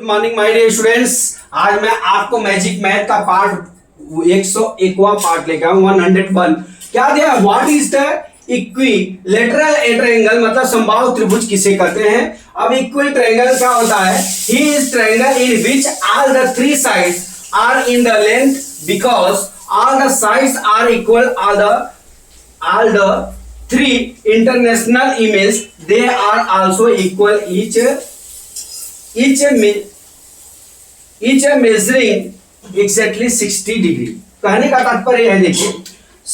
Good morning my dear students. आज मैं आपको मैजिक मैथ का पार्ट 101वां पार्ट लेकर आऊं 101। क्या दिया? What is the equilateral triangle, मतलब समबाहु त्रिभुज किसे कहते हैं। अब इक्वल ट्रायंगल क्या होता है? He is triangle in which all the three sides are in the length because all the sides are equal, all the three international images they are also equal, each measuring exactly 60 degree. कहने का तात्पर्य है, देखिए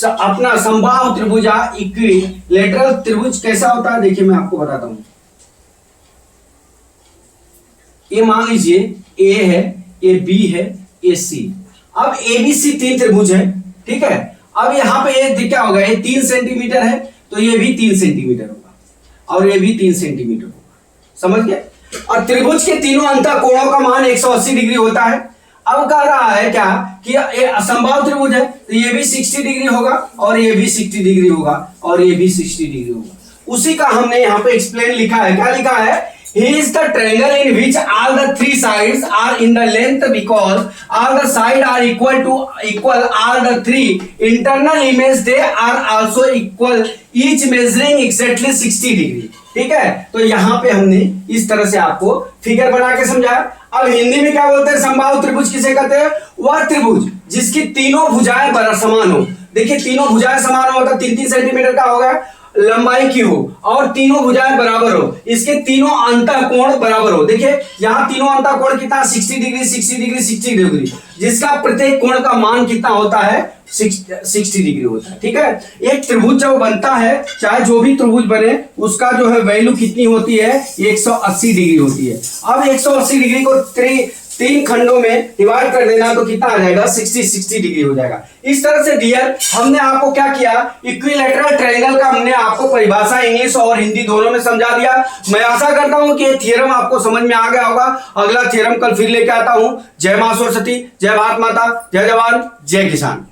अपना समबाहु त्रिभुज equilateral त्रिभुज कैसा होता है। देखिए मैं आपको बताता हूं। ये मान लीजिए ए है, ये बी है, ये सी। अब ए बी सी तीन त्रिभुज है, ठीक है। अब यहाँ पे ये क्या होगा? ये 3 सेंटीमीटर है तो ये भी 3 सेंटीमीटर होगा और ये भी 3 सेंटीमीटर होगा, समझ गए। और त्रिभुज के तीनों अंतःकोणों का मान 180 डिग्री होता है। अब कह रहा है क्या कि ये समबाहु त्रिभुज है तो ये भी 60 डिग्री होगा और ये भी 60 डिग्री होगा और ये भी 60 डिग्री होगा। उसी का हमने यहाँ पे एक्सप्लेन लिखा है। क्या लिखा है? He is the triangle in which all the three sides are in the length because all the sides are equal all the three internal images they are also equal, each measuring exactly 60 degree. ठीक है, तो यहाँ पे हमने इस तरह से आपको फिगर बना के समझाया। अब हिंदी में क्या बोलते हैं? समबाहु त्रिभुज किसे कहते हैं? वह त्रिभुज जिसकी तीनों भुजाएं समान हो। देखिए तीनों भुजाएं समान हो तो 3-3 सेंटीमीटर का होगा लंबाई की हो और तीनों भुजाएं बराबर हो, इसके तीनों अंतःकोण बराबर हो। देखिए यहाँ तीनों अंतःकोण कितना? 60 डिग्री, 60 डिग्री, 60 डिग्री, जिसका प्रत्येक कोण का मान कितना होता है? 60 डिग्री होता है। ठीक है, एक त्रिभुज जब बनता है, चाहे जो भी त्रिभुज बने, उसका जो है वैल्यू कितनी होती है? 180 डिग्री होती है। अब 180 डिग्री को तीन खंडों में डिवाइड कर देना तो कितना आ जाएगा? 60 डिग्री हो जाएगा। इस तरह से डियर हमने आपको क्या किया? इक्विलैटरल ट्रायंगल का हमने आपको परिभाषा इंग्लिश और हिंदी दोनों में समझा दिया। मैं आशा करता हूं कि ये थ्योरम आपको समझ में आ गया होगा। अगला थ्योरम कल फिर लेके आता हूं। जय मां सरस्वती, जय भारत माता, जय जवान, जय किसान।